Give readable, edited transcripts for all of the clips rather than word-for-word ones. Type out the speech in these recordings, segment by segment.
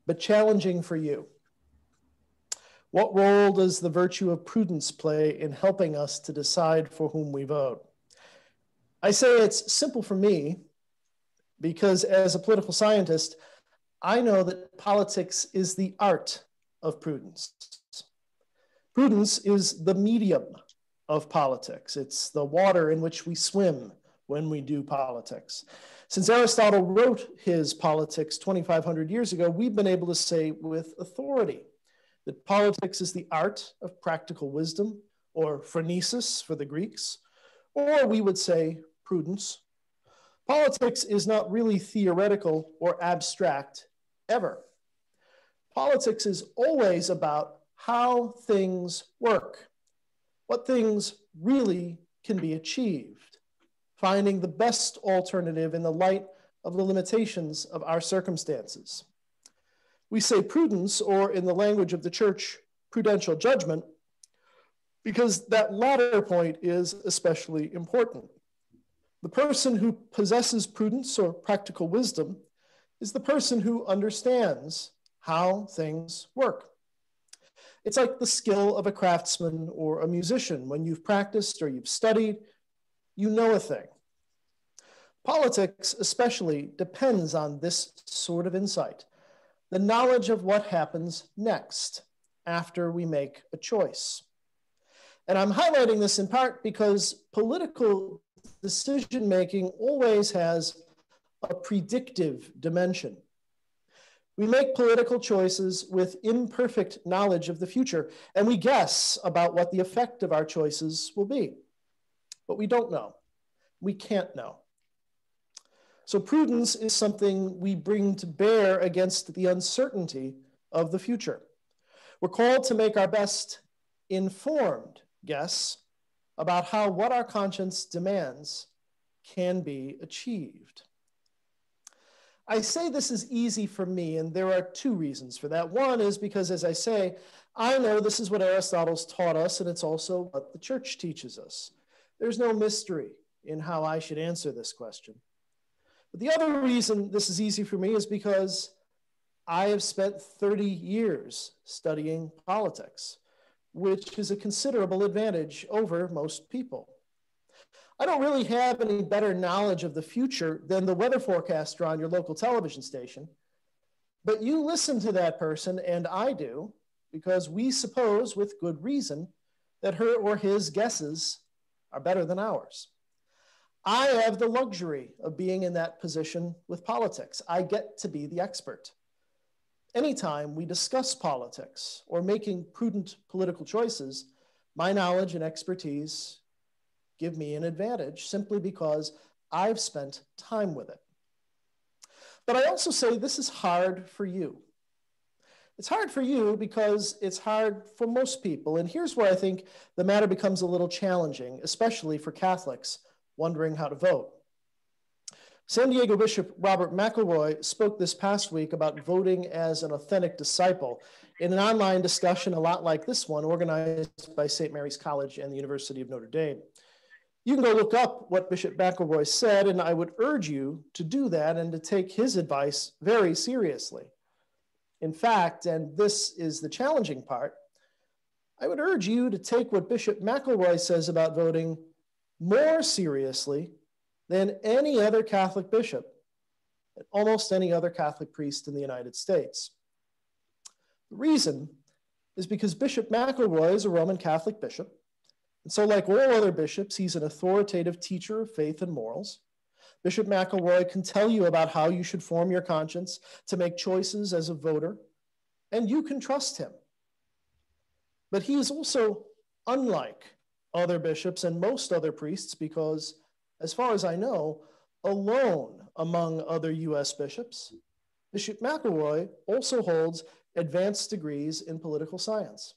but challenging for you. What role does the virtue of prudence play in helping us to decide for whom we vote? I say it's simple for me because as a political scientist, I know that politics is the art of prudence. Prudence is the medium of politics. It's the water in which we swim when we do politics. Since Aristotle wrote his Politics 2,500 years ago, we've been able to say with authority that politics is the art of practical wisdom, or phronesis for the Greeks, or we would say prudence. Politics is not really theoretical or abstract ever. Politics is always about how things work, what things really can be achieved, finding the best alternative in the light of the limitations of our circumstances. We say prudence, or in the language of the church, prudential judgment, because that latter point is especially important. The person who possesses prudence or practical wisdom is the person who understands how things work. It's like the skill of a craftsman or a musician. When you've practiced or you've studied, you know a thing. Politics especially depends on this sort of insight, the knowledge of what happens next after we make a choice. And I'm highlighting this in part because political decision-making always has a predictive dimension. We make political choices with imperfect knowledge of the future, and we guess about what the effect of our choices will be. But we don't know. We can't know. So prudence is something we bring to bear against the uncertainty of the future. We're called to make our best informed guess about how what our conscience demands can be achieved. I say this is easy for me, and there are two reasons for that. One is because, as I say, I know this is what Aristotle's taught us, and it's also what the church teaches us. There's no mystery in how I should answer this question. But the other reason this is easy for me is because I have spent 30 years studying politics, which is a considerable advantage over most people. I don't really have any better knowledge of the future than the weather forecaster on your local television station, but you listen to that person, and I do, because we suppose with good reason that her or his guesses are better than ours. I have the luxury of being in that position with politics. I get to be the expert. Anytime we discuss politics or making prudent political choices, my knowledge and expertise give me an advantage simply because I've spent time with it. But I also say this is hard for you. It's hard for you because it's hard for most people. And here's where I think the matter becomes a little challenging, especially for Catholics wondering how to vote. San Diego Bishop Robert McElroy spoke this past week about voting as an authentic disciple in an online discussion a lot like this one, organized by St. Mary's College and the University of Notre Dame. You can go look up what Bishop McElroy said, and I would urge you to do that and to take his advice very seriously. In fact, and this is the challenging part, I would urge you to take what Bishop McElroy says about voting more seriously than any other Catholic bishop, and almost any other Catholic priest in the United States. The reason is because Bishop McElroy is a Roman Catholic bishop, and so like all other bishops, he's an authoritative teacher of faith and morals. Bishop McElroy can tell you about how you should form your conscience to make choices as a voter, and you can trust him. But he is also unlike other bishops and most other priests because, as far as I know, alone among other US bishops, Bishop McElroy also holds advanced degrees in political science.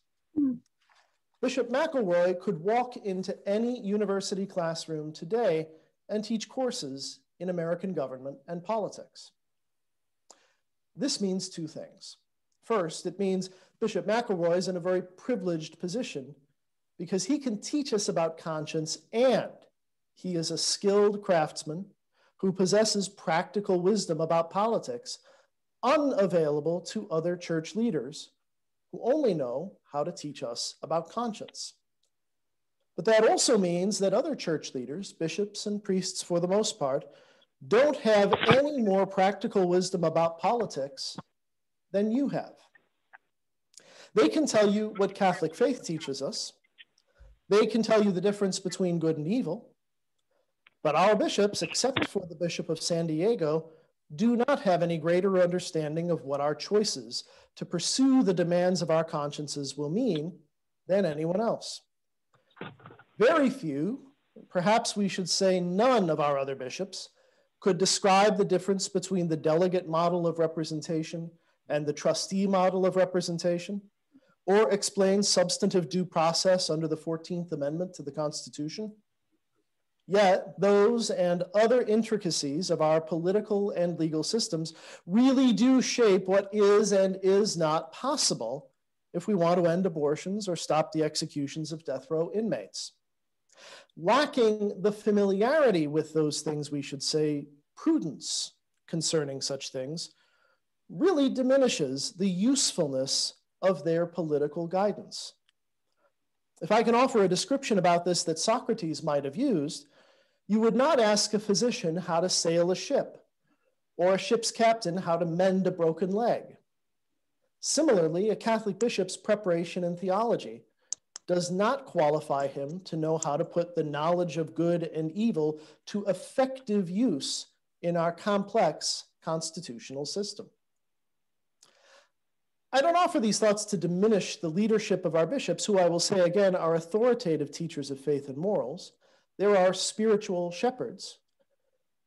Bishop McElroy could walk into any university classroom today and teach courses in American government and politics. This means two things. First, it means Bishop McElroy is in a very privileged position because he can teach us about conscience, and he is a skilled craftsman who possesses practical wisdom about politics unavailable to other church leaders who only know how to teach us about conscience. But that also means that other church leaders, bishops and priests for the most part, don't have any more practical wisdom about politics than you have. They can tell you what Catholic faith teaches us. They can tell you the difference between good and evil. But our bishops, except for the Bishop of San Diego, do not have any greater understanding of what our choices to pursue the demands of our consciences will mean than anyone else. Very few, perhaps we should say none of our other bishops, could describe the difference between the delegate model of representation and the trustee model of representation, or explain substantive due process under the 14th Amendment to the Constitution. Yet those and other intricacies of our political and legal systems really do shape what is and is not possible if we want to end abortions or stop the executions of death row inmates. Lacking the familiarity with those things, we should say, prudence concerning such things, really diminishes the usefulness of their political guidance. If I can offer a description about this that Socrates might have used, you would not ask a physician how to sail a ship, or a ship's captain how to mend a broken leg. Similarly, a Catholic bishop's preparation in theology does not qualify him to know how to put the knowledge of good and evil to effective use in our complex constitutional system. I don't offer these thoughts to diminish the leadership of our bishops, who I will say again are authoritative teachers of faith and morals. There are spiritual shepherds.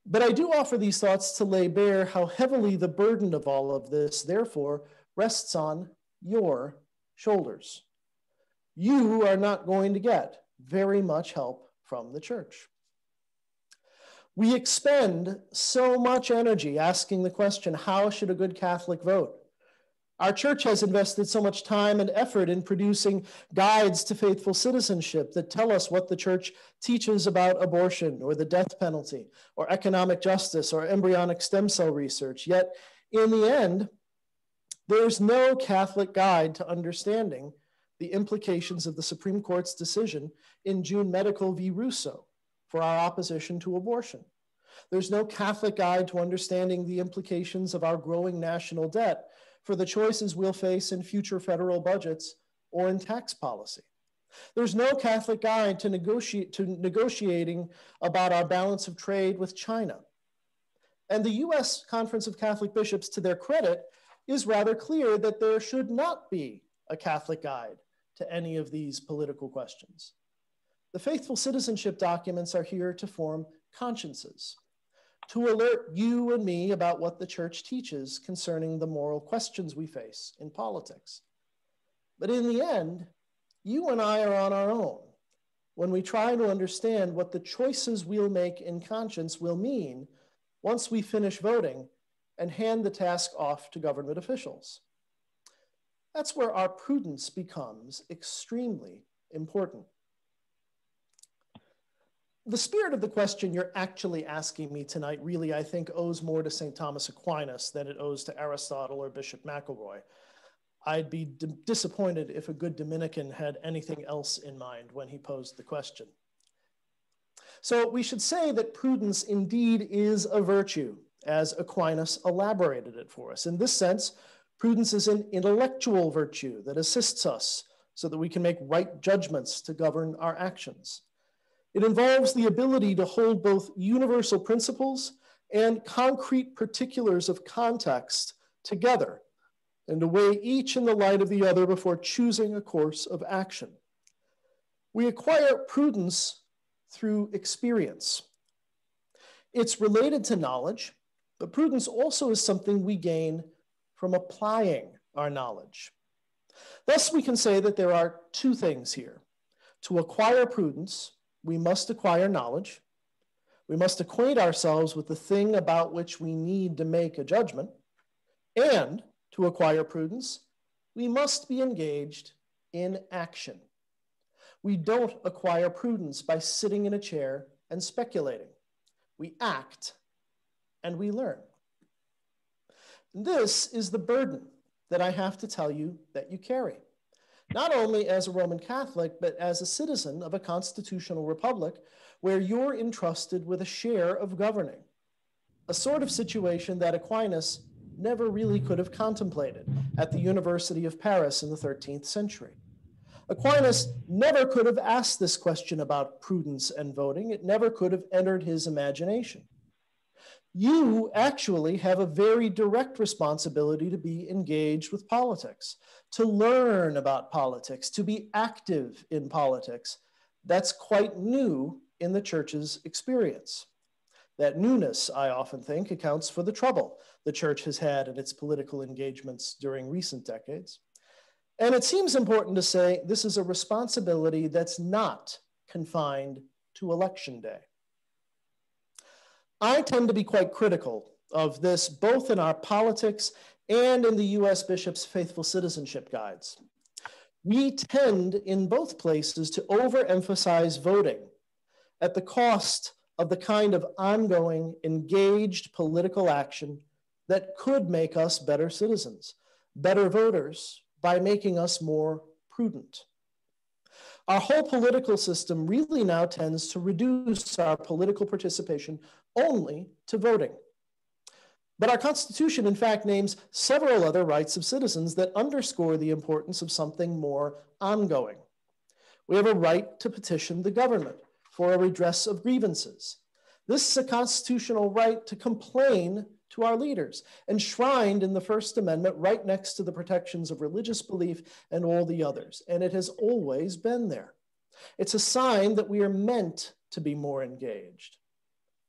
But I do offer these thoughts to lay bare how heavily the burden of all of this, therefore, rests on your shoulders. You are not going to get very much help from the church. We expend so much energy asking the question, how should a good Catholic vote? Our church has invested so much time and effort in producing guides to faithful citizenship that tell us what the church teaches about abortion or the death penalty or economic justice or embryonic stem cell research. Yet in the end, there's no Catholic guide to understanding the implications of the Supreme Court's decision in June Medical v. Russo for our opposition to abortion. There's no Catholic guide to understanding the implications of our growing national debt for the choices we'll face in future federal budgets or in tax policy. There's no Catholic guide to negotiating about our balance of trade with China. And the US Conference of Catholic Bishops, to their credit, is rather clear that there should not be a Catholic guide to any of these political questions. The faithful citizenship documents are here to form consciences, to alert you and me about what the church teaches concerning the moral questions we face in politics. But in the end, you and I are on our own when we try to understand what the choices we'll make in conscience will mean once we finish voting and hand the task off to government officials. That's where our prudence becomes extremely important. The spirit of the question you're actually asking me tonight really, I think, owes more to St. Thomas Aquinas than it owes to Aristotle or Bishop McElroy. I'd be disappointed if a good Dominican had anything else in mind when he posed the question. So we should say that prudence indeed is a virtue, as Aquinas elaborated it for us. In this sense, prudence is an intellectual virtue that assists us so that we can make right judgments to govern our actions. It involves the ability to hold both universal principles and concrete particulars of context together and to weigh each in the light of the other before choosing a course of action. We acquire prudence through experience. It's related to knowledge, but prudence also is something we gain from applying our knowledge. Thus, we can say that there are two things here. To acquire prudence, we must acquire knowledge. We must acquaint ourselves with the thing about which we need to make a judgment. And to acquire prudence, we must be engaged in action. We don't acquire prudence by sitting in a chair and speculating. We act and we learn. This is the burden that I have to tell you that you carry, not only as a Roman Catholic, but as a citizen of a constitutional republic where you're entrusted with a share of governing, a sort of situation that Aquinas never really could have contemplated at the University of Paris in the 13th century. Aquinas never could have asked this question about prudence and voting. It never could have entered his imagination. You actually have a very direct responsibility to be engaged with politics, to learn about politics, to be active in politics. That's quite new in the church's experience. That newness, I often think, accounts for the trouble the church has had in its political engagements during recent decades. And it seems important to say this is a responsibility that's not confined to election day. I tend to be quite critical of this, both in our politics and in the US Bishops' Faithful Citizenship Guides. We tend in both places to overemphasize voting at the cost of the kind of ongoing, engaged political action that could make us better citizens, better voters, by making us more prudent. Our whole political system really now tends to reduce our political participation only to voting. But our Constitution, in fact, names several other rights of citizens that underscore the importance of something more ongoing. We have a right to petition the government for a redress of grievances. This is a constitutional right to complain to our leaders, enshrined in the First Amendment right next to the protections of religious belief and all the others, and it has always been there. It's a sign that we are meant to be more engaged.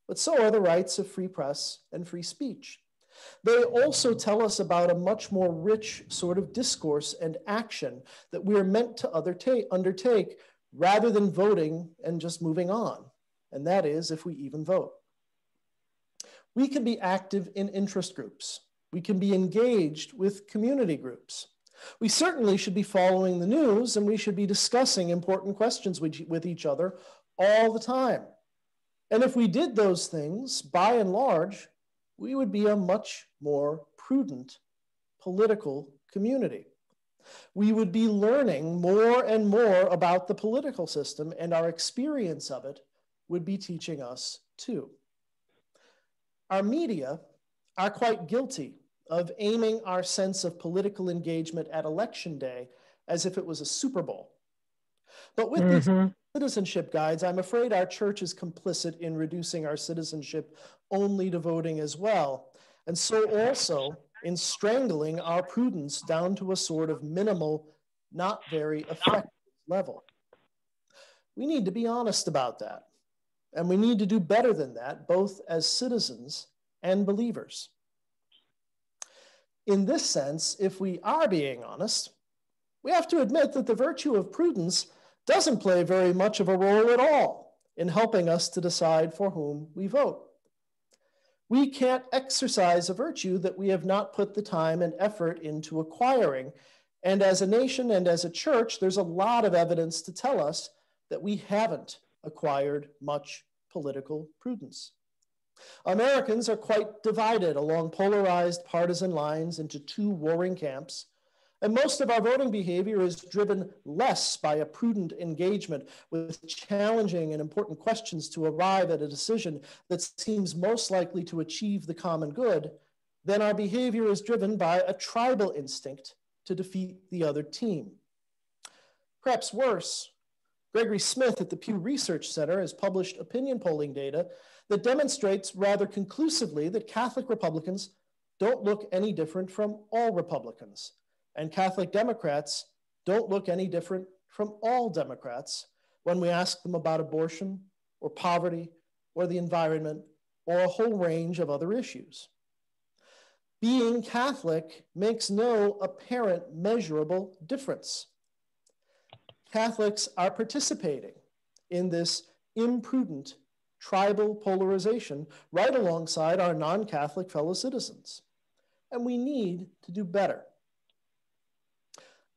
But so are the rights of free press and free speech. They also tell us about a much more rich sort of discourse and action that we are meant to undertake rather than voting and just moving on, and that is if we even vote. We can be active in interest groups. We can be engaged with community groups. We certainly should be following the news, and we should be discussing important questions with each other all the time. And if we did those things, by and large, we would be a much more prudent political community. We would be learning more and more about the political system, and our experience of it would be teaching us too. Our media are quite guilty of aiming our sense of political engagement at election day as if it was a Super Bowl. But with these citizenship guides, I'm afraid our church is complicit in reducing our citizenship only to voting as well, and so also in strangling our prudence down to a sort of minimal, not very effective level. We need to be honest about that. And we need to do better than that, both as citizens and believers. In this sense, if we are being honest, we have to admit that the virtue of prudence doesn't play very much of a role at all in helping us to decide for whom we vote. We can't exercise a virtue that we have not put the time and effort into acquiring. And as a nation and as a church, there's a lot of evidence to tell us that we haven't acquired much political prudence. Americans are quite divided along polarized partisan lines into two warring camps, and most of our voting behavior is driven less by a prudent engagement with challenging and important questions to arrive at a decision that seems most likely to achieve the common good than our behavior is driven by a tribal instinct to defeat the other team. Perhaps worse, Gregory Smith at the Pew Research Center has published opinion polling data that demonstrates rather conclusively that Catholic Republicans don't look any different from all Republicans, and Catholic Democrats don't look any different from all Democrats when we ask them about abortion or poverty or the environment or a whole range of other issues. Being Catholic makes no apparent measurable difference. Catholics are participating in this imprudent tribal polarization right alongside our non-Catholic fellow citizens. And we need to do better.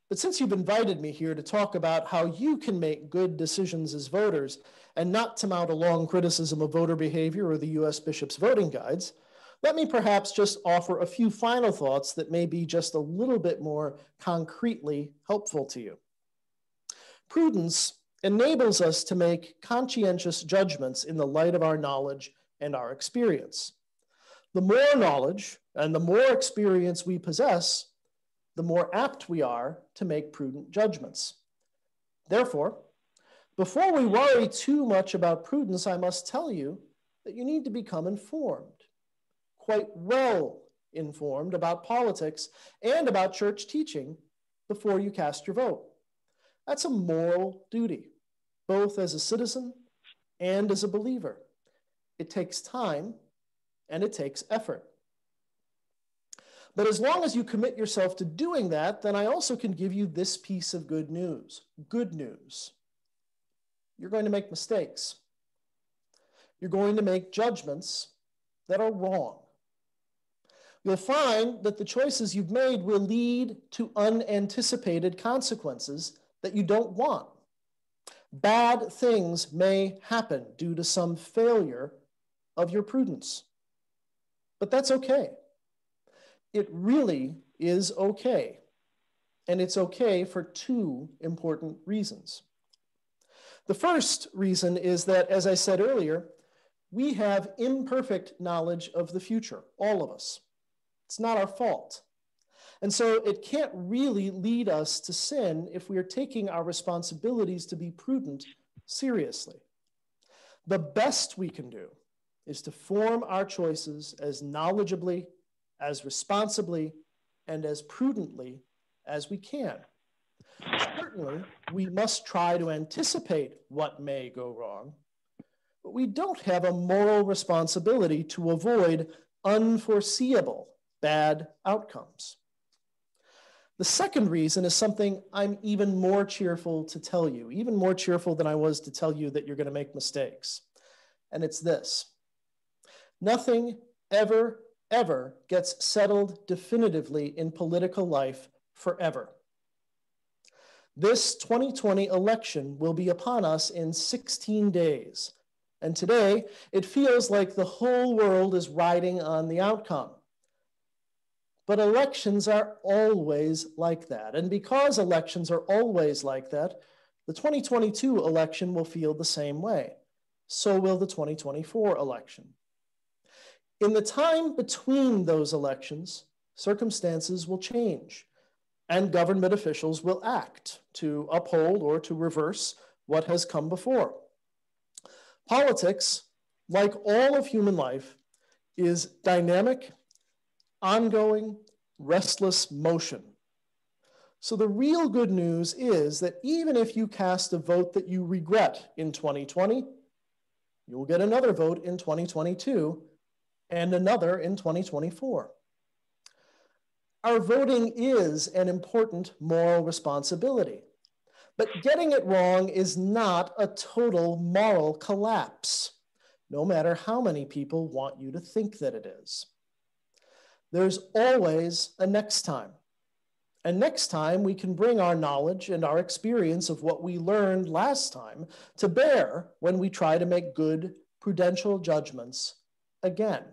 But since you've invited me here to talk about how you can make good decisions as voters and not to mount a long criticism of voter behavior or the US Bishops' voting guides, Let me perhaps just offer a few final thoughts that may be just a little bit more concretely helpful to you. Prudence enables us to make conscientious judgments in the light of our knowledge and our experience. The more knowledge and the more experience we possess, the more apt we are to make prudent judgments. Therefore, before we worry too much about prudence, I must tell you that you need to become informed, quite well informed about politics and about church teaching before you cast your vote. That's a moral duty, both as a citizen and as a believer. It takes time and it takes effort. But as long as you commit yourself to doing that, then I also can give you this piece of good news. Good news. You're going to make mistakes. You're going to make judgments that are wrong. You'll find that the choices you've made will lead to unanticipated consequences that you don't want. Bad things may happen due to some failure of your prudence. But that's okay. It really is okay. And it's okay for two important reasons. The first reason is that, as I said earlier, we have imperfect knowledge of the future, all of us. It's not our fault. And so it can't really lead us to sin if we are taking our responsibilities to be prudent seriously. The best we can do is to form our choices as knowledgeably, as responsibly, and as prudently as we can. Certainly, we must try to anticipate what may go wrong, but we don't have a moral responsibility to avoid unforeseeable bad outcomes. The second reason is something I'm even more cheerful to tell you, even more cheerful than I was to tell you that you're going to make mistakes. And it's this: nothing ever gets settled definitively in political life forever. This 2020 election will be upon us in 16 days. And today, it feels like the whole world is riding on the outcome. But elections are always like that. And because elections are always like that, the 2022 election will feel the same way. So will the 2024 election. In the time between those elections, circumstances will change, and government officials will act to uphold or to reverse what has come before. Politics, like all of human life, is dynamic, ongoing, restless motion. So the real good news is that even if you cast a vote that you regret in 2020, you'll get another vote in 2022 and another in 2024. Our voting is an important moral responsibility, but getting it wrong is not a total moral collapse, no matter how many people want you to think that it is. There's always a next time. And next time we can bring our knowledge and our experience of what we learned last time to bear when we try to make good prudential judgments again.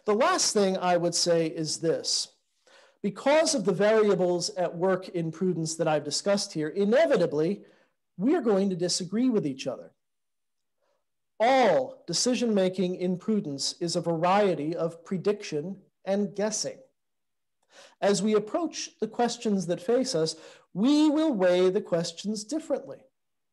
The last thing I would say is this: because of the variables at work in prudence that I've discussed here, inevitably, we're going to disagree with each other. All decision-making in prudence is a variety of prediction and guessing. As we approach the questions that face us, we will weigh the questions differently.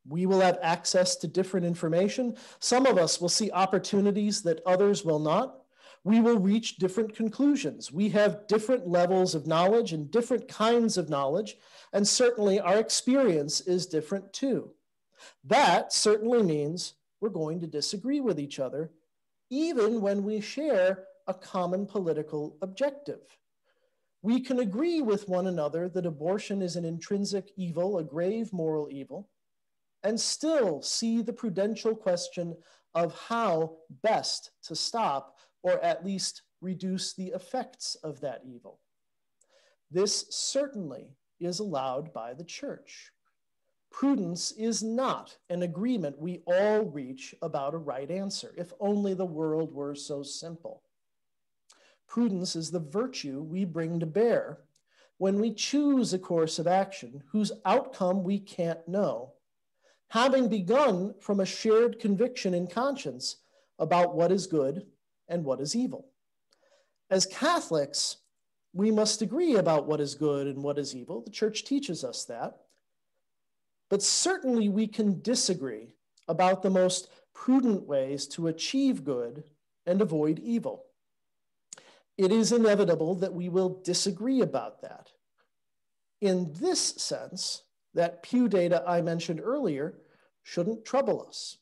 We will have access to different information. Some of us will see opportunities that others will not. We will reach different conclusions. We have different levels of knowledge and different kinds of knowledge, and certainly our experience is different too. That certainly means we're going to disagree with each other, even when we share a common political objective. We can agree with one another that abortion is an intrinsic evil, a grave moral evil, and still see the prudential question of how best to stop or at least reduce the effects of that evil. This certainly is allowed by the church. Prudence is not an agreement we all reach about a right answer, if only the world were so simple. Prudence is the virtue we bring to bear when we choose a course of action whose outcome we can't know, having begun from a shared conviction in conscience about what is good and what is evil. As Catholics, we must agree about what is good and what is evil. The church teaches us that. But certainly we can disagree about the most prudent ways to achieve good and avoid evil. It is inevitable that we will disagree about that. In this sense, that Pew data I mentioned earlier shouldn't trouble us.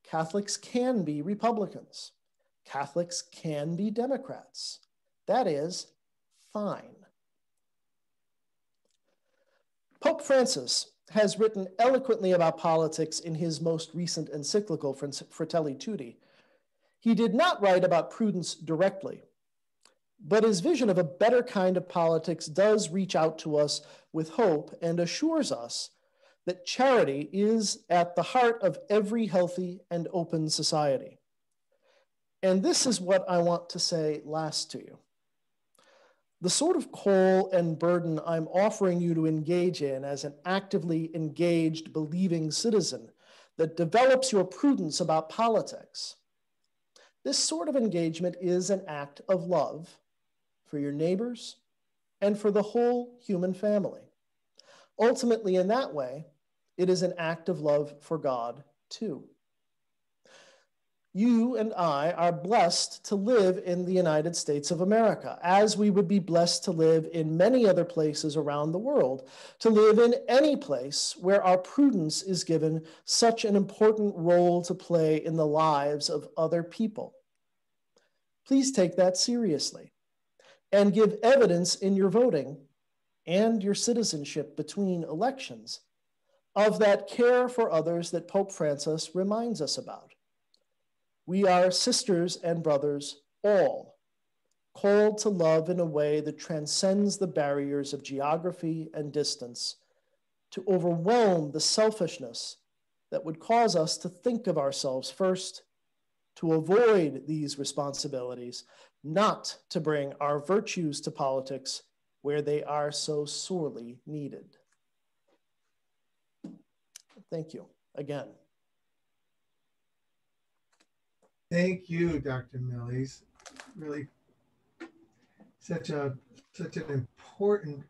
Catholics can be Republicans. Catholics can be Democrats. That is fine. Pope Francis has written eloquently about politics in his most recent encyclical, Fratelli Tutti. He did not write about prudence directly, but his vision of a better kind of politics does reach out to us with hope and assures us that charity is at the heart of every healthy and open society. And this is what I want to say last to you. The sort of call and burden I'm offering you to engage in as an actively engaged, believing citizen that develops your prudence about politics, this sort of engagement is an act of love for your neighbors and for the whole human family. Ultimately, in that way, it is an act of love for God too. You and I are blessed to live in the United States of America, as we would be blessed to live in many other places around the world, to live in any place where our prudence is given such an important role to play in the lives of other people. Please take that seriously and give evidence in your voting and your citizenship between elections of that care for others that Pope Francis reminds us about. We are sisters and brothers, all called to love in a way that transcends the barriers of geography and distance, to overwhelm the selfishness that would cause us to think of ourselves first, to avoid these responsibilities, not to bring our virtues to politics where they are so sorely needed. Thank you again. Thank you, Dr. Millies. Really, such an important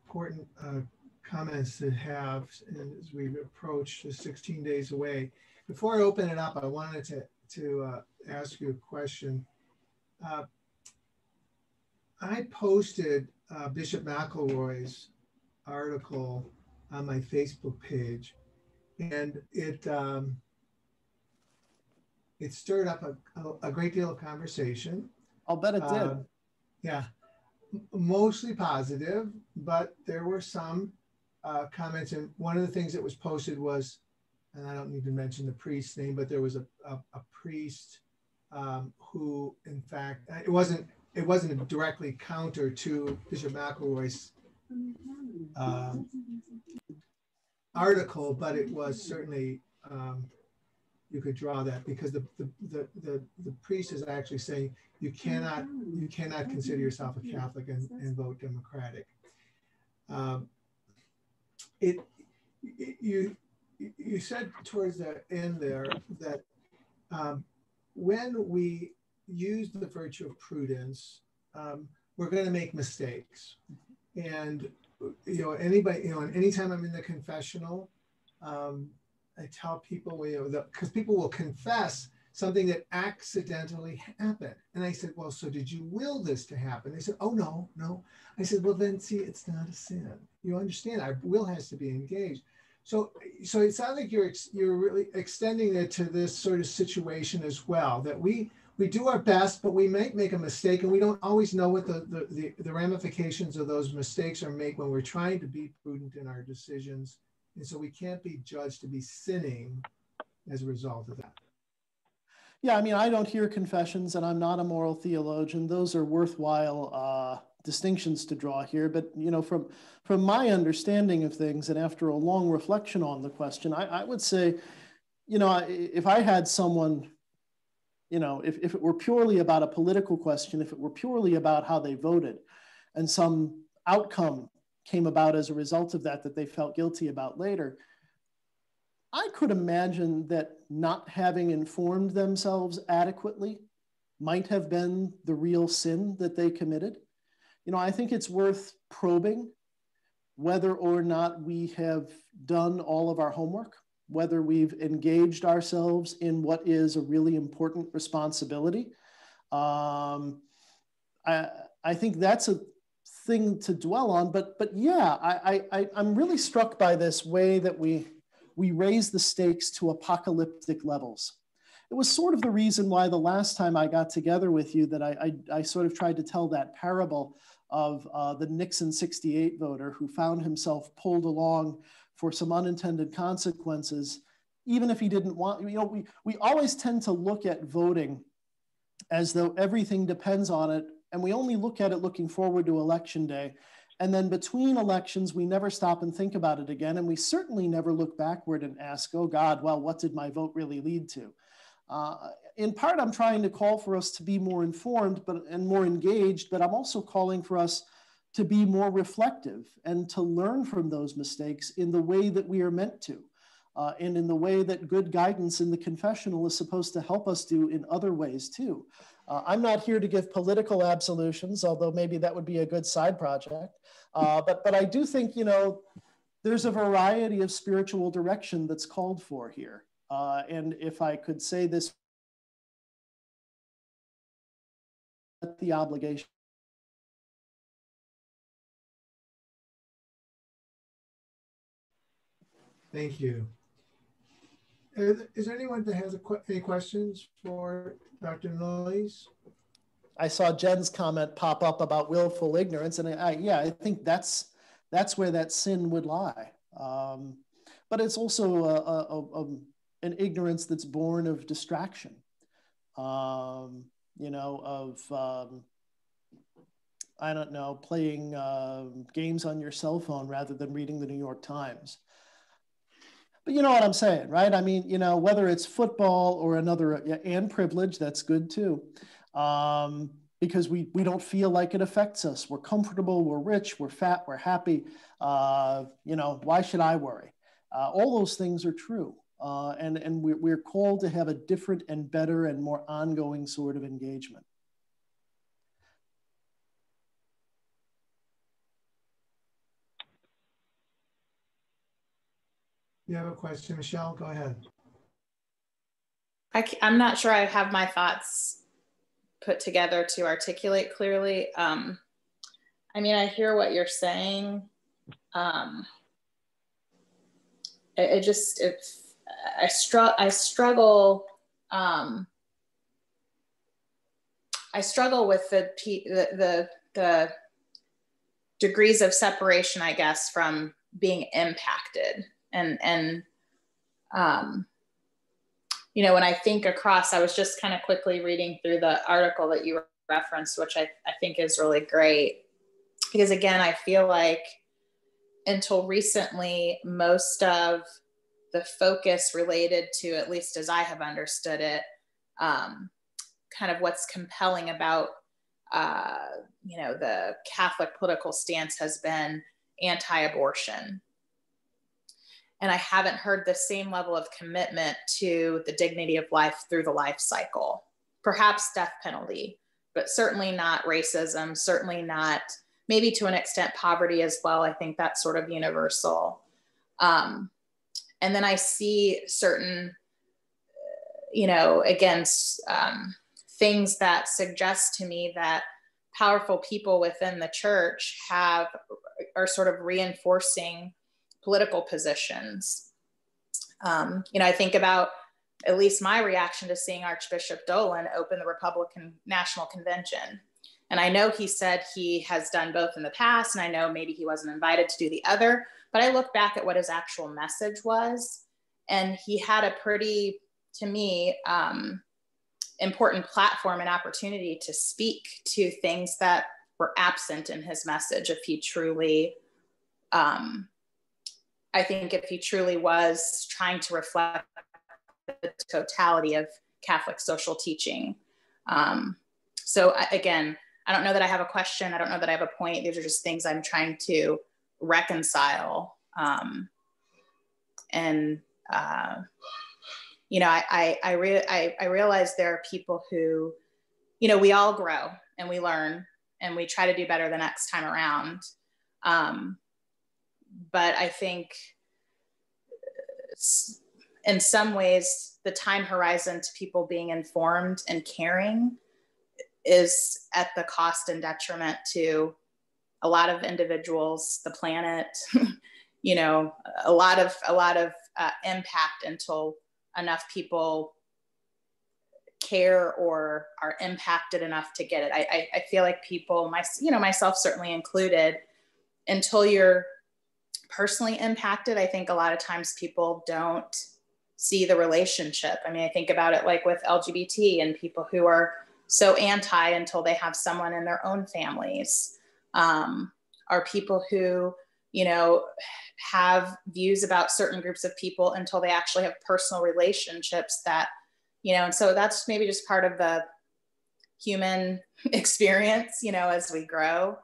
comments to have as we approach the 16 days away. Before I open it up, I wanted to ask you a question. I posted Bishop McElroy's article on my Facebook page, and it stirred up a great deal of conversation. I'll bet it did. Yeah, mostly positive, but there were some comments. And one of the things that was posted was, and I don't need to mention the priest's name, but there was a priest who, in fact, it wasn't directly counter to Bishop McElroy's article, but it was certainly. You could draw that because the priest is actually saying you cannot consider yourself a Catholic and vote Democratic. You said towards the end there that when we use the virtue of prudence, we're going to make mistakes, and anytime I'm in the confessional. I tell people, because people will confess something that accidentally happened. And I said, well, so did you will this to happen? They said, oh, no. I said, well, then see, it's not a sin. You understand, our will has to be engaged. So it sounds like you're really extending it to this sort of situation as well, that we do our best, but we might make a mistake, and we don't always know what the ramifications of those mistakes are made when we're trying to be prudent in our decisions. And so we can't be judged to be sinning as a result of that. Yeah, I mean, I don't hear confessions, and I'm not a moral theologian. Those are worthwhile distinctions to draw here, but from my understanding of things, and after a long reflection on the question, I would say, if I had someone, if it were purely about a political question, if it were purely about how they voted, and some outcome came about as a result of that they felt guilty about later, I could imagine that not having informed themselves adequately might have been the real sin that they committed. I think it's worth probing whether or not we have done all of our homework, whether we've engaged ourselves in what is a really important responsibility. I think that's a thing to dwell on, but yeah, I'm really struck by this way that we raise the stakes to apocalyptic levels. It was sort of the reason why the last time I got together with you that I sort of tried to tell that parable of the Nixon '68 voter who found himself pulled along for some unintended consequences, even if he didn't want. We always tend to look at voting as though everything depends on it, and we only look at it looking forward to Election Day. And then between elections, we never stop and think about it again. And we certainly never look backward and ask, oh God, well, what did my vote really lead to? In part, I'm trying to call for us to be more informed and more engaged, but I'm also calling for us to be more reflective and to learn from those mistakes in the way that we are meant to, and in the way that good guidance in the confessional is supposed to help us do in other ways too. I'm not here to give political absolutions, although maybe that would be a good side project. But I do think, there's a variety of spiritual direction that's called for here. And if I could say this, the obligation. Thank you. Is there anyone that has any questions for Dr. Noyes? I saw Jen's comment pop up about willful ignorance, and I think that's where that sin would lie. But it's also an ignorance that's born of distraction, I don't know, playing games on your cell phone rather than reading the New York Times. But you know what I'm saying, right? I mean, whether it's football or another, and privilege, that's good too. Because we don't feel like it affects us. We're comfortable, we're rich, we're fat, we're happy. Why should I worry? All those things are true. And we're called to have a different and better and more ongoing sort of engagement. You have a question, Michelle? Go ahead. I'm not sure I have my thoughts put together to articulate clearly. I mean, I hear what you're saying. I struggle with the degrees of separation, I guess, from being impacted. And when I think across, I was just kind of quickly reading through the article that you referenced, which I think is really great. Because again, I feel like until recently, most of the focus related to, at least as I have understood it, kind of what's compelling about, the Catholic political stance has been anti-abortion. And I haven't heard the same level of commitment to the dignity of life through the life cycle, perhaps death penalty, but certainly not racism, certainly not, maybe to an extent, poverty as well. I think that's sort of universal. And then I see certain, things that suggest to me that powerful people within the church are sort of reinforcing political positions. I think about at least my reaction to seeing Archbishop Dolan open the Republican National Convention. And I know he said he has done both in the past, and I know maybe he wasn't invited to do the other, but I look back at what his actual message was, and he had a pretty, to me, important platform and opportunity to speak to things that were absent in his message if he truly, I think if he truly was trying to reflect the totality of Catholic social teaching. So again, I don't know that I have a question. I don't know that I have a point. These are just things I'm trying to reconcile. You know, I realize there are people who, you know, we all grow and we learn and we try to do better the next time around. But I think in some ways, the time horizon to people being informed and caring is at the cost and detriment to a lot of individuals, the planet, you know, a lot of impact until enough people care or are impacted enough to get it. I feel like people, myself certainly included, until you're personally impacted, I think a lot of times people don't see the relationship. I mean, I think about it like with LGBT and people who are so anti until they have someone in their own families, are people who, you know, have views about certain groups of people until they actually have personal relationships that, you know, and so that's maybe just part of the human experience, you know, as we grow.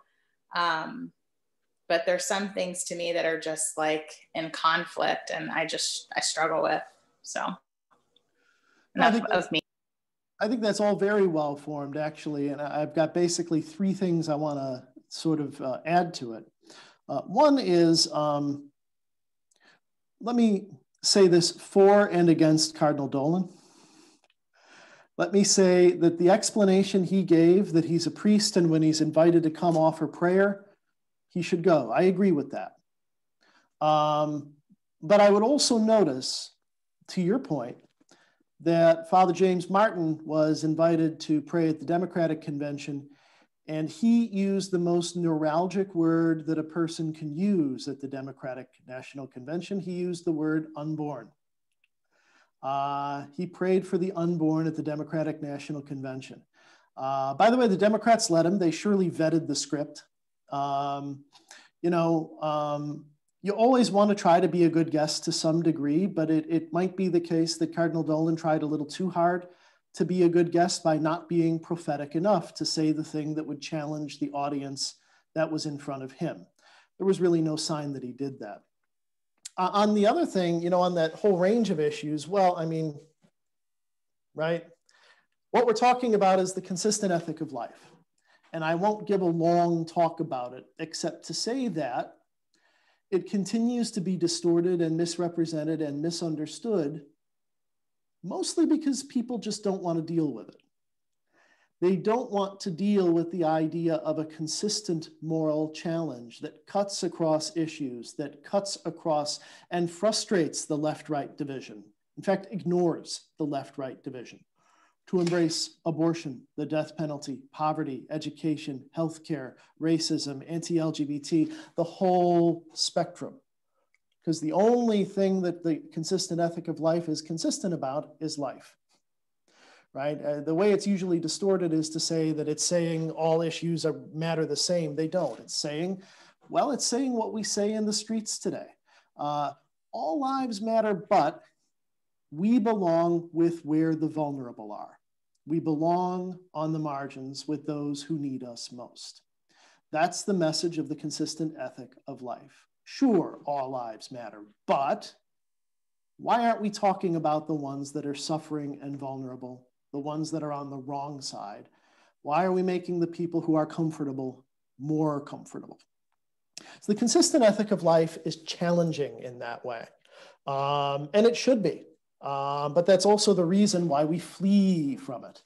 But there's some things to me that are just like in conflict and I struggle with. So enough of me. I think that's all very well formed, actually. And I've got basically three things I want to sort of add to it. One is, let me say this for and against Cardinal Dolan. Let me say that the explanation he gave, that he's a priest and when he's invited to come offer prayer, he should go. I agree with that. But I would also notice, to your point, that Father James Martin was invited to pray at the Democratic Convention, and he used the most neuralgic word that a person can use at the Democratic National Convention. He used the word unborn. He prayed for the unborn at the Democratic National Convention. By the way, the Democrats let him. They surely vetted the script. You always want to try to be a good guest to some degree, but it might be the case that Cardinal Dolan tried a little too hard to be a good guest by not being prophetic enough to say the thing that would challenge the audience that was in front of him. There was really no sign that he did that. On the other thing, you know, on that whole range of issues, well, I mean, right? What we're talking about is the consistent ethic of life. And I won't give a long talk about it, except to say that it continues to be distorted and misrepresented and misunderstood, mostly because people just don't want to deal with it. They don't want to deal with the idea of a consistent moral challenge that cuts across issues, that cuts across and frustrates the left-right division. In fact, ignores the left-right division. To embrace abortion, the death penalty, poverty, education, healthcare, racism, anti-LGBT, the whole spectrum. Because the only thing that the consistent ethic of life is consistent about is life, right? The way it's usually distorted is to say that it's saying all issues matter the same. They don't. It's saying, well, it's saying what we say in the streets today. All lives matter, but we belong with where the vulnerable are. We belong on the margins with those who need us most. That's the message of the consistent ethic of life. Sure, all lives matter, but why aren't we talking about the ones that are suffering and vulnerable, the ones that are on the wrong side? Why are we making the people who are comfortable more comfortable? So the consistent ethic of life is challenging in that way, and it should be. But that's also the reason why we flee from it.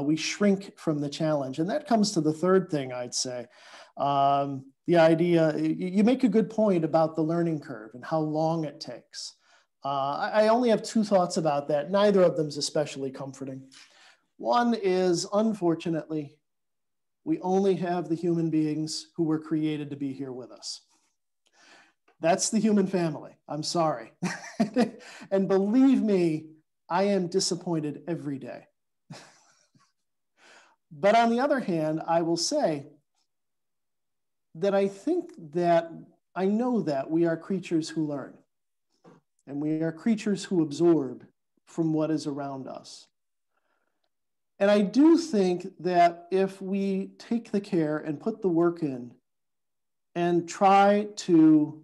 We shrink from the challenge. And that comes to the third thing, I'd say. The idea, you make a good point about the learning curve and how long it takes. I only have two thoughts about that. Neither of them is especially comforting. One is, unfortunately, we only have the human beings who were created to be here with us. That's the human family. I'm sorry. And believe me, I am disappointed every day. But on the other hand, I will say that I think that I know that we are creatures who learn, and we are creatures who absorb from what is around us. And I do think that if we take the care and put the work in and try to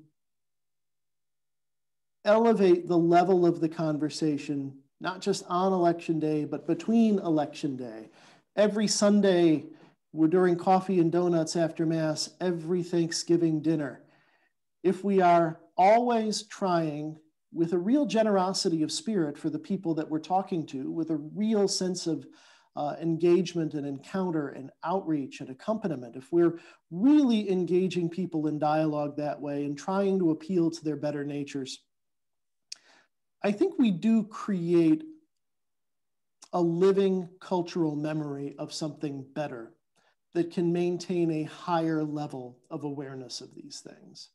elevate the level of the conversation, not just on election day, but between election day, every Sunday, we're during coffee and donuts after Mass, every Thanksgiving dinner. If we are always trying with a real generosity of spirit for the people that we're talking to, with a real sense of engagement and encounter and outreach and accompaniment, if we're really engaging people in dialogue that way and trying to appeal to their better natures, I think we do create a living cultural memory of something better that can maintain a higher level of awareness of these things.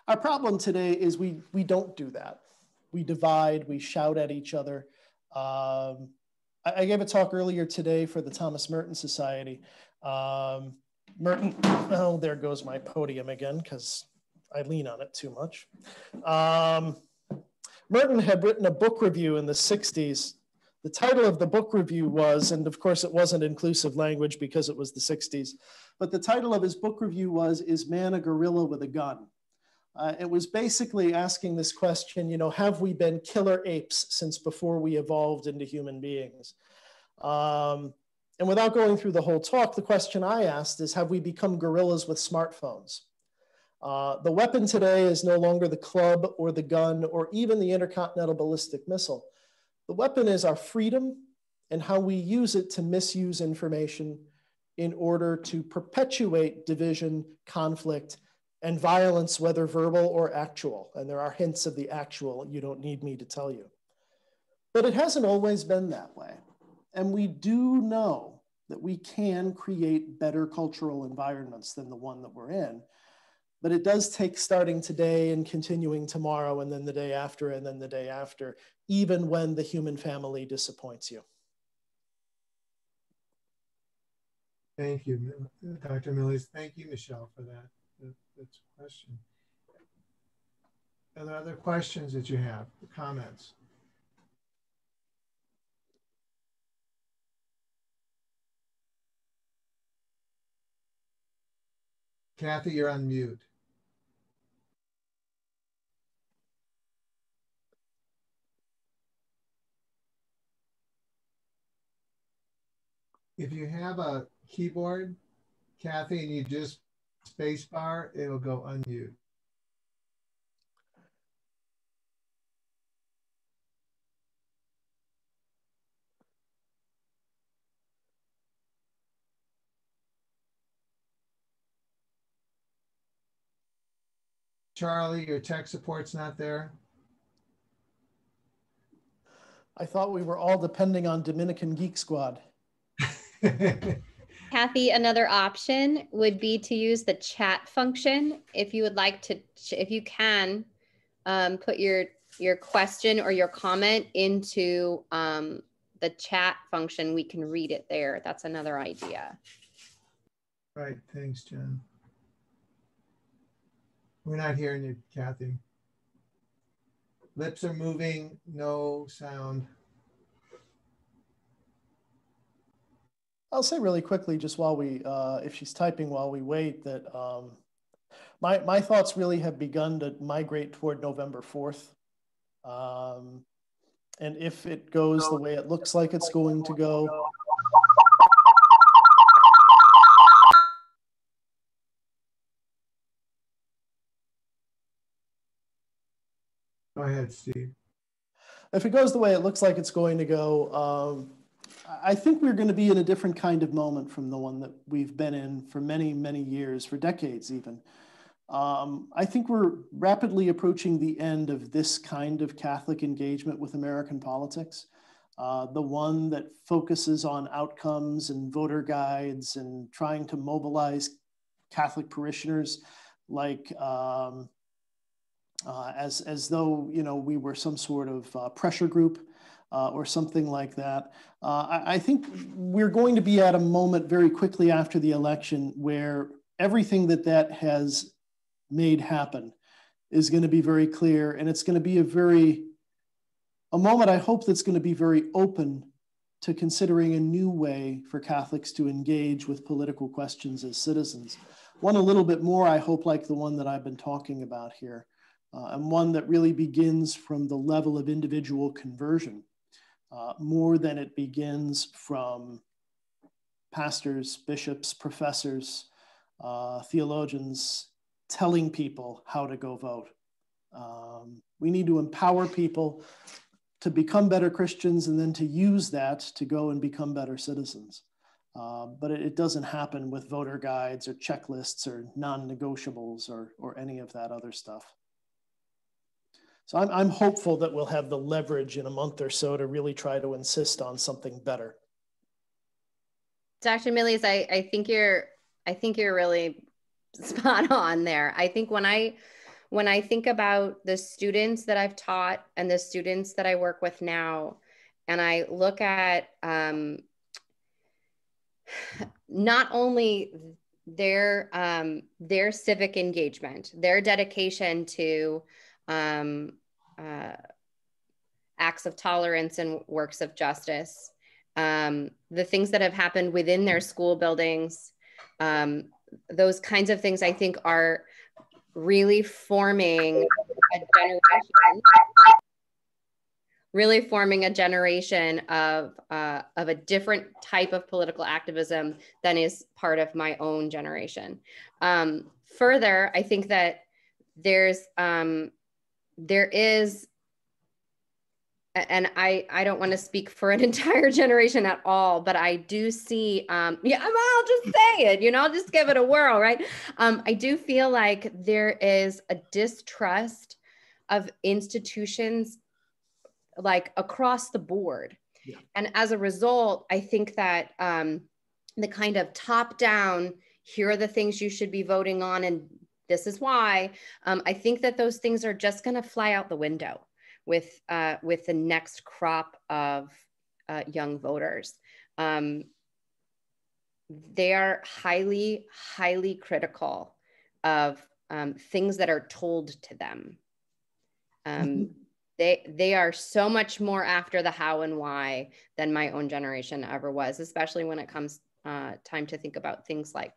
Our problem today is we don't do that. We divide, we shout at each other. I gave a talk earlier today for the Thomas Merton Society. Merton, oh, there goes my podium again because I lean on it too much. Merton had written a book review in the 60s. The title of the book review was, and of course it wasn't inclusive language because it was the 60s, but the title of his book review was, "Is Man a Gorilla with a Gun?" It was basically asking this question, you know, have we been killer apes since before we evolved into human beings? And without going through the whole talk, the question I asked is, have we become gorillas with smartphones? The weapon today is no longer the club or the gun or even the intercontinental ballistic missile. The weapon is our freedom and how we use it to misuse information in order to perpetuate division, conflict, and violence, whether verbal or actual. And there are hints of the actual, you don't need me to tell you. But it hasn't always been that way. And we do know that we can create better cultural environments than the one that we're in. But it does take starting today and continuing tomorrow and then the day after and then the day after, even when the human family disappoints you. Thank you, Dr. Millies. Thank you, Michelle, for that. That's a question. Are there other questions that you have, comments? Kathy, you're on mute. If you have a keyboard, Kathy, and you just space bar, it'll go unmute. Charlie, your tech support's not there. I thought we were all depending on Dominican Geek Squad. Kathy, another option would be to use the chat function. If you would like to, if you can, put your question or your comment into the chat function, we can read it there. That's another idea. Right, thanks, Jen. We're not hearing you, Kathy. Lips are moving, no sound. I'll say really quickly, just while we, if she's typing while we wait, that my thoughts really have begun to migrate toward November 4th. And if it goes the way it looks like it's going to go, Go ahead, Steve. if it goes the way it looks like it's going to go, I think we're going to be in a different kind of moment from the one that we've been in for many, many years, for decades even. I think we're rapidly approaching the end of this kind of Catholic engagement with American politics, the one that focuses on outcomes and voter guides and trying to mobilize Catholic parishioners like as though, you know, we were some sort of pressure group or something like that. I think we're going to be at a moment very quickly after the election where everything that has made happen is going to be very clear, and it's going to be a moment, I hope, that's going to be very open to considering a new way for Catholics to engage with political questions as citizens. One a little bit more, I hope, like the one that I've been talking about here, and one that really begins from the level of individual conversion, more than it begins from pastors, bishops, professors, theologians telling people how to go vote. We need to empower people to become better Christians and then to use that to go and become better citizens. But it doesn't happen with voter guides or checklists or non-negotiables or any of that other stuff. So I'm hopeful that we'll have the leverage in a month or so to really try to insist on something better. Dr. Millies, I think you're really spot on there. I think when I think about the students that I've taught and the students that I work with now, and I look at not only their civic engagement, their dedication to acts of tolerance and works of justice, the things that have happened within their school buildings, those kinds of things, I think, are really forming a generation of a different type of political activism than is part of my own generation. Further, I think that there is, and I don't want to speak for an entire generation at all, but I do see, yeah, I'll just say it, I'll just give it a whirl, right? I do feel like there is a distrust of institutions like across the board. Yeah. And as a result, I think that the kind of top down, here are the things you should be voting on, and this is why, I think that those things are just going to fly out the window with the next crop of young voters. They are highly, highly critical of things that are told to them. They are so much more after the how and why than my own generation ever was, especially when it comes time to think about things like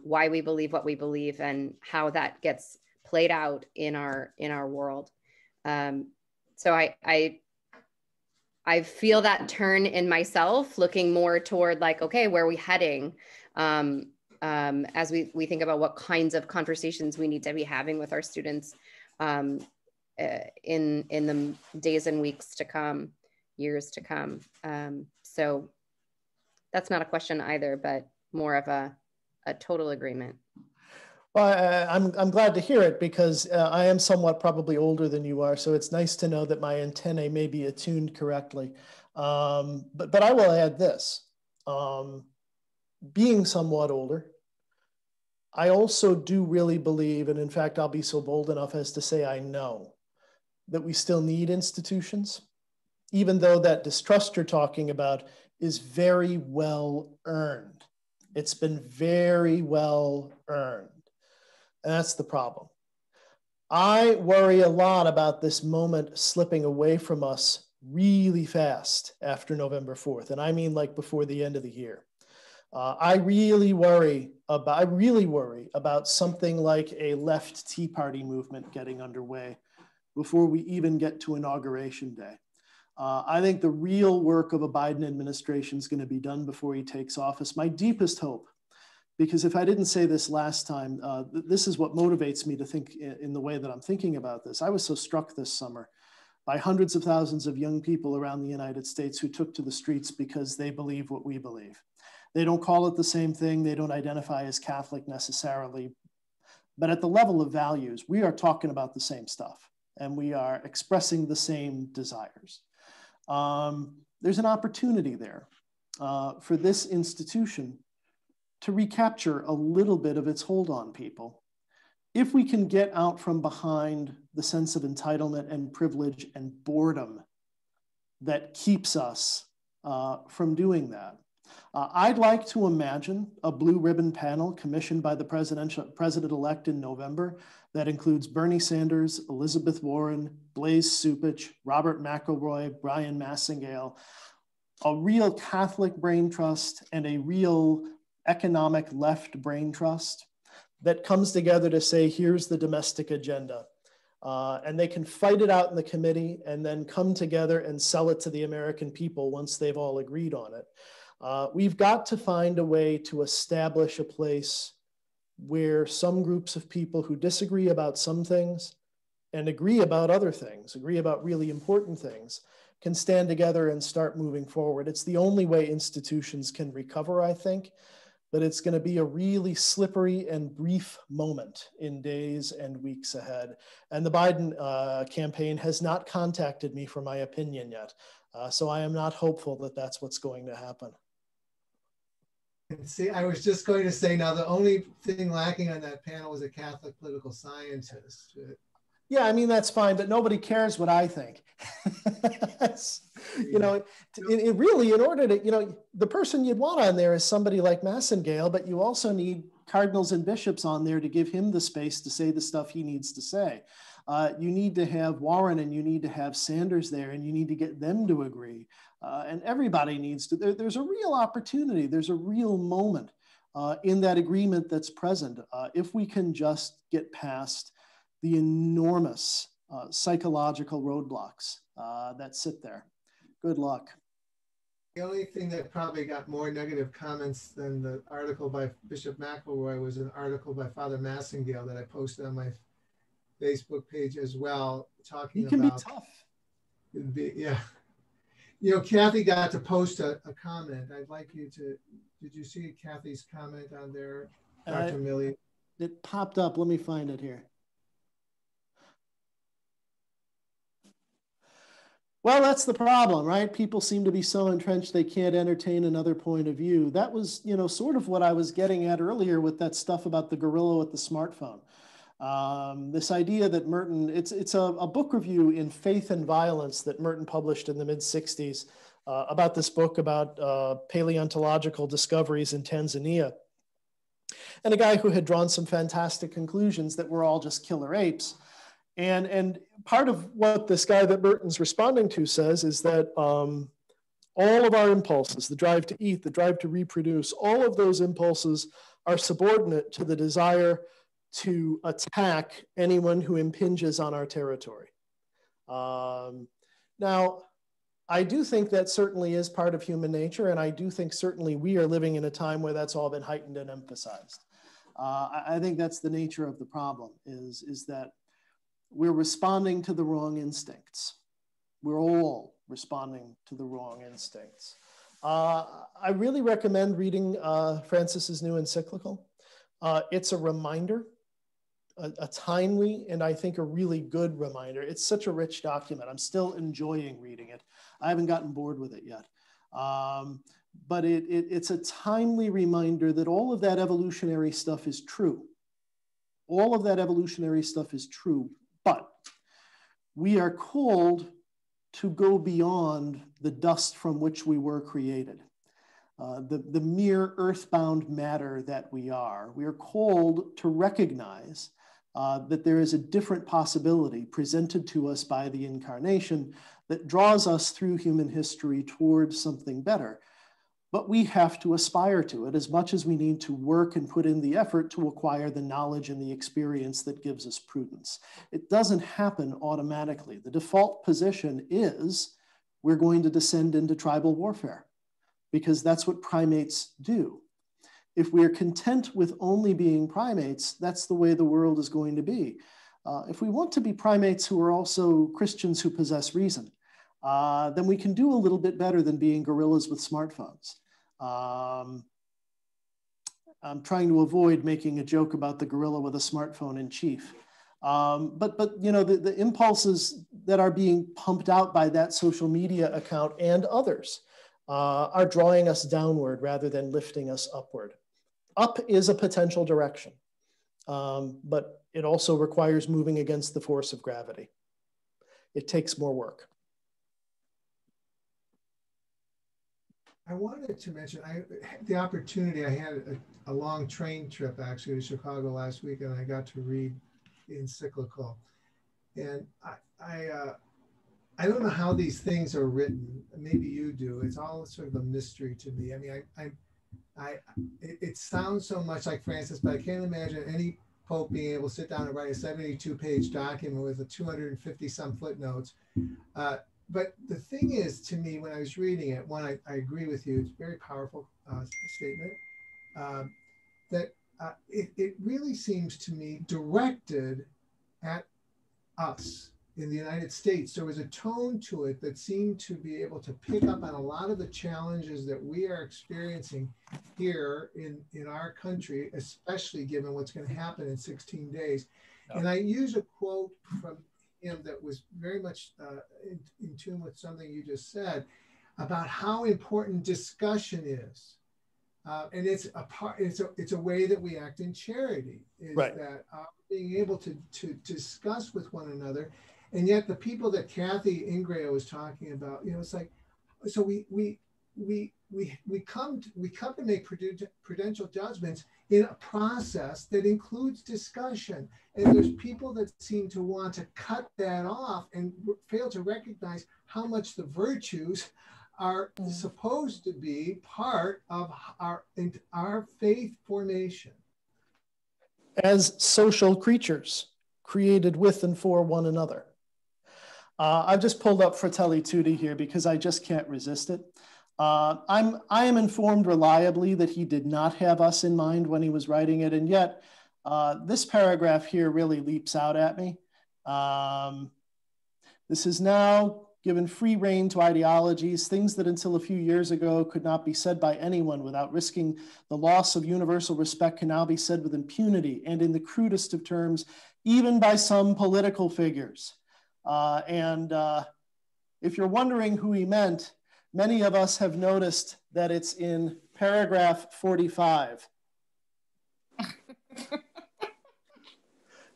why we believe what we believe and how that gets played out in our world. So I feel that turn in myself, looking more toward like, okay, where are we heading? As we think about what kinds of conversations we need to be having with our students in the days and weeks to come, years to come. So that's not a question either, but more of a total agreement. Well, I'm glad to hear it, because I am somewhat probably older than you are, so it's nice to know that my antennae may be attuned correctly. But I will add this. Being somewhat older, I also do really believe, and in fact, I'll be so bold enough as to say I know, that we still need institutions, even though that distrust you're talking about is very well earned. It's been very well earned. And that's the problem. I worry a lot about this moment slipping away from us really fast after November 4th. And I mean like before the end of the year. I really worry about something like a left Tea Party movement getting underway before we even get to Inauguration Day. I think the real work of a Biden administration is going to be done before he takes office. My deepest hope, because if I didn't say this last time, this is what motivates me to think in the way that I'm thinking about this. I was so struck this summer by hundreds of thousands of young people around the United States who took to the streets because they believe what we believe. They don't call it the same thing. They don't identify as Catholic necessarily. But at the level of values, we are talking about the same stuff, and we are expressing the same desires. There's an opportunity there for this institution to recapture a little bit of its hold on people. If we can get out from behind the sense of entitlement and privilege and boredom that keeps us from doing that. I'd like to imagine a blue ribbon panel commissioned by the president-elect in November that includes Bernie Sanders, Elizabeth Warren, Blaise Supich, Robert McElroy, Brian Massingale, a real Catholic brain trust and a real economic left brain trust that comes together to say, here's the domestic agenda. And they can fight it out in the committee and then come together and sell it to the American people once they've all agreed on it. We've got to find a way to establish a place where some groups of people who disagree about some things and agree about other things, agree about really important things, can stand together and start moving forward. It's the only way institutions can recover, I think, but it's going to be a really slippery and brief moment in days and weeks ahead. And the Biden campaign has not contacted me for my opinion yet. So I am not hopeful that that's what's going to happen. See, I was just going to say, now the only thing lacking on that panel was a Catholic political scientist. Yeah, I mean, that's fine, but nobody cares what I think. You know, it really, in order to, you know, the person you'd want on there is somebody like Massingale, but you also need cardinals and bishops on there to give him the space to say the stuff he needs to say. You need to have Warren and you need to have Sanders there and you need to get them to agree. And everybody needs to, there's a real opportunity, there's a real moment in that agreement that's present. If we can just get past the enormous psychological roadblocks that sit there. Good luck. The only thing that probably got more negative comments than the article by Bishop McElroy was an article by Father Massingale that I posted on my Facebook page as well, talking about— He can be tough. Yeah. You know, Kathy got to post a comment. I'd like you to, did you see Kathy's comment on there, Dr. Milley? It popped up. Let me find it here. Well, that's the problem, right? People seem to be so entrenched they can't entertain another point of view. That was, you know, sort of what I was getting at earlier with that stuff about the gorilla with the smartphone. This idea that Merton, it's a book review in Faith and Violence that Merton published in the mid-60s about this book about paleontological discoveries in Tanzania. And a guy who had drawn some fantastic conclusions that were all just killer apes. And part of what this guy that Merton's responding to says is that all of our impulses, the drive to eat, the drive to reproduce, all of those impulses are subordinate to the desire to attack anyone who impinges on our territory. Now, I do think that certainly is part of human nature, and I do think certainly we are living in a time where that's all been heightened and emphasized. I think that's the nature of the problem, is that we're responding to the wrong instincts. We're all responding to the wrong instincts. I really recommend reading Francis's new encyclical. It's a reminder, a timely and I think a really good reminder. It's such a rich document. I'm still enjoying reading it. I haven't gotten bored with it yet. But it's a timely reminder that all of that evolutionary stuff is true. All of that evolutionary stuff is true. But we are called to go beyond the dust from which we were created, the mere earthbound matter that we are. We are called to recognize that there is a different possibility presented to us by the incarnation that draws us through human history towards something better. But we have to aspire to it as much as we need to work and put in the effort to acquire the knowledge and the experience that gives us prudence. It doesn't happen automatically. The default position is we're going to descend into tribal warfare because that's what primates do. If we're content with only being primates, that's the way the world is going to be. If we want to be primates who are also Christians who possess reason, then we can do a little bit better than being gorillas with smartphones. I'm trying to avoid making a joke about the gorilla with a smartphone in chief. But you know, the impulses that are being pumped out by that social media account and others are drawing us downward rather than lifting us upward. Up is a potential direction, but it also requires moving against the force of gravity. It takes more work. I wanted to mention, I had the opportunity, I had a long train trip actually to Chicago last week, and I got to read the encyclical. And I don't know how these things are written. Maybe you do. It's all sort of a mystery to me. I mean, it sounds so much like Francis, but I can't imagine any Pope being able to sit down and write a 72-page document with a 250 some footnotes. But the thing is, to me, when I was reading it, one, I agree with you. It's a very powerful statement. That it really seems to me directed at us in the United States. There was a tone to it that seemed to be able to pick up on a lot of the challenges that we are experiencing here in our country, especially given what's going to happen in 16 days. And I use a quote from him that was very much in tune with something you just said about how important discussion is. And it's a way that we act in charity, is right. that being able to discuss with one another. And yet the people that Kathy Ingrao was talking about, it's like, so we come to make prudential judgments in a process that includes discussion. And there's people that seem to want to cut that off and fail to recognize how much the virtues are supposed to be part of our faith formation. As social creatures created with and for one another. I've just pulled up Fratelli Tutti here because I just can't resist it. I am informed reliably that he did not have us in mind when he was writing it, and yet this paragraph here really leaps out at me. This is now given free rein to ideologies, things that until a few years ago could not be said by anyone without risking the loss of universal respect can now be said with impunity and in the crudest of terms, even by some political figures. If you're wondering who he meant, many of us have noticed that it's in paragraph 45.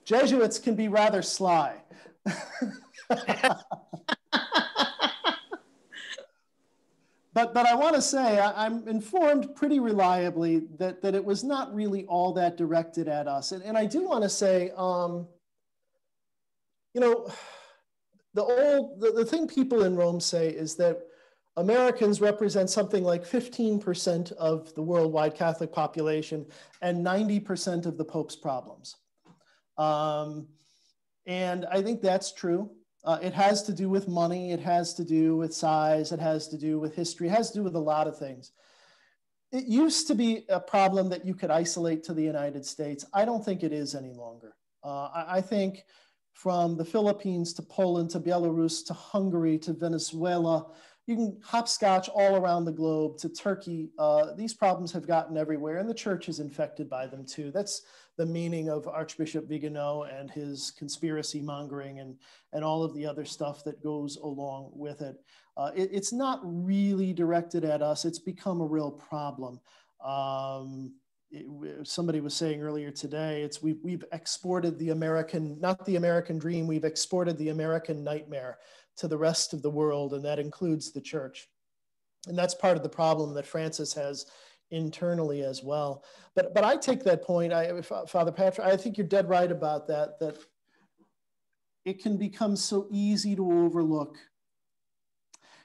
Jesuits can be rather sly. But I want to say, I'm informed pretty reliably that it was not really all that directed at us. And I do want to say, the thing people in Rome say is that Americans represent something like 15% of the worldwide Catholic population and 90% of the Pope's problems. And I think that's true. It has to do with money. It has to do with size. It has to do with history. It has to do with a lot of things. It used to be a problem that you could isolate to the United States. I don't think it is any longer. I think from the Philippines to Poland to Belarus to Hungary to Venezuela, you can hopscotch all around the globe to Turkey. These problems have gotten everywhere, and the church is infected by them too. That's the meaning of Archbishop Vigano and his conspiracy mongering and all of the other stuff that goes along with it. It's not really directed at us. It's become a real problem. Somebody was saying earlier today, we've exported the American, not the American dream, we've exported the American nightmare to the rest of the world, and that includes the church. And that's part of the problem that Francis has internally as well. But I take that point, Father Patrick, I think you're dead right about that it can become so easy to overlook.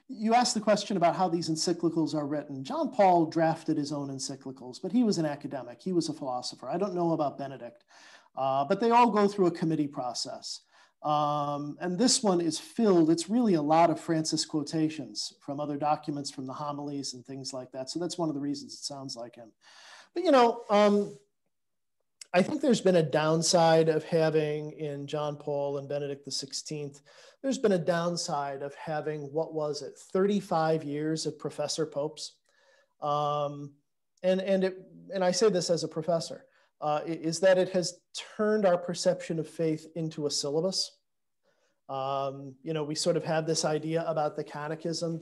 You asked the question about how these encyclicals are written. John Paul drafted his own encyclicals, but he was an academic. He was a philosopher. I don't know about Benedict, but they all go through a committee process. And this one is filled, it's really a lot of Francis quotations from other documents, from the homilies and things like that. So that's one of the reasons it sounds like him. But I think there's been a downside of having in John Paul and Benedict XVI, there's been a downside of having, 35 years of professor popes. And I say this as a professor. Is that it has turned our perception of faith into a syllabus. We sort of have this idea about the catechism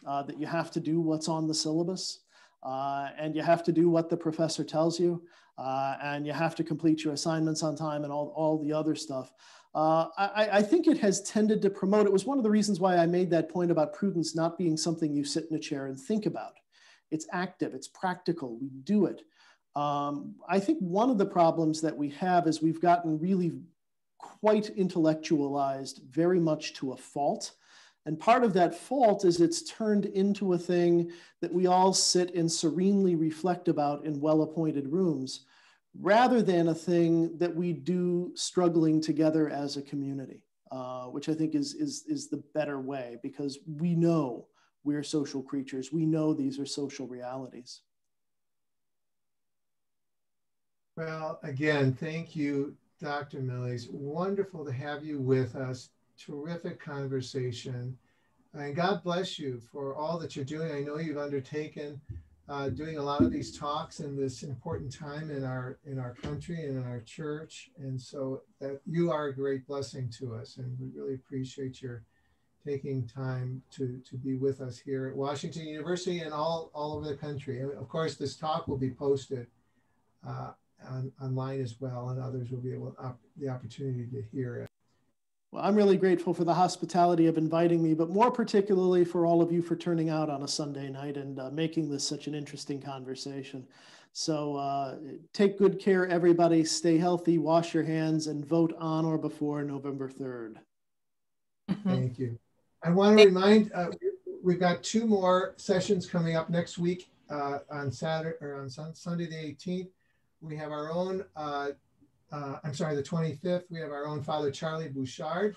that you have to do what's on the syllabus, and you have to do what the professor tells you, and you have to complete your assignments on time and all the other stuff. I think it has tended to promote, it was one of the reasons why I made that point about prudence not being something you sit in a chair and think about. It's active, it's practical, we do it. I think one of the problems that we have is we've gotten really quite intellectualized, very much to a fault. And part of that fault is it's turned into a thing that we all sit and serenely reflect about in well-appointed rooms, rather than a thing that we do struggling together as a community, which I think is the better way, because we know we're social creatures. We know these are social realities. Well, again, thank you, Dr. Millies. Wonderful to have you with us. Terrific conversation. And God bless you for all that you're doing. I know you've undertaken doing a lot of these talks in this important time in our country and in our church. And so that you are a great blessing to us. And we really appreciate your taking time to be with us here at Washington University and all over the country. And of course, this talk will be posted online as well, and others will be able the opportunity to hear it. Well, I'm really grateful for the hospitality of inviting me, but more particularly for all of you for turning out on a Sunday night and making this such an interesting conversation. So take good care, everybody. Stay healthy, wash your hands, and vote on or before November 3rd. Thank you. I want to remind, we've got 2 more sessions coming up next week on Saturday or on Sunday the 18th. We have our own, I'm sorry, the 25th, we have our own Father Charlie Bouchard,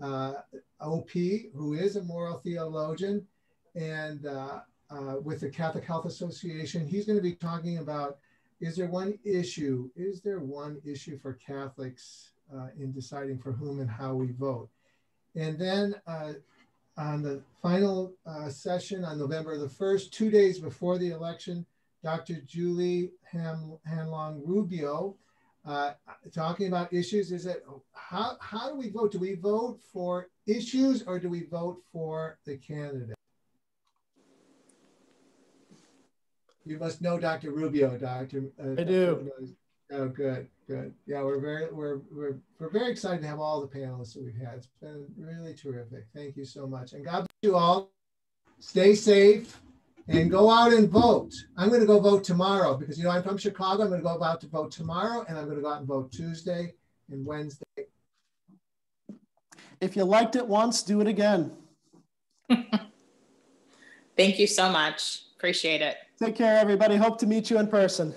OP, who is a moral theologian, and with the Catholic Health Association. He's going to be talking about, is there one issue for Catholics in deciding for whom and how we vote? And then on the final session on November the 1st, 2 days before the election, Dr. Julie Hanlong Rubio, talking about issues. Is that how do we vote? Do we vote for issues or do we vote for the candidate? You must know Dr. Rubio, Doctor. I do. Oh, good. Yeah, we're very excited to have all the panelists that we've had. It's been really terrific. Thank you so much, and God bless you all. Stay safe. And go out and vote. I'm going to go vote tomorrow because, I'm from Chicago. I'm going to go out to vote tomorrow, and I'm going to go out and vote Tuesday and Wednesday. If you liked it once, do it again. Thank you so much. Appreciate it. Take care, everybody. Hope to meet you in person.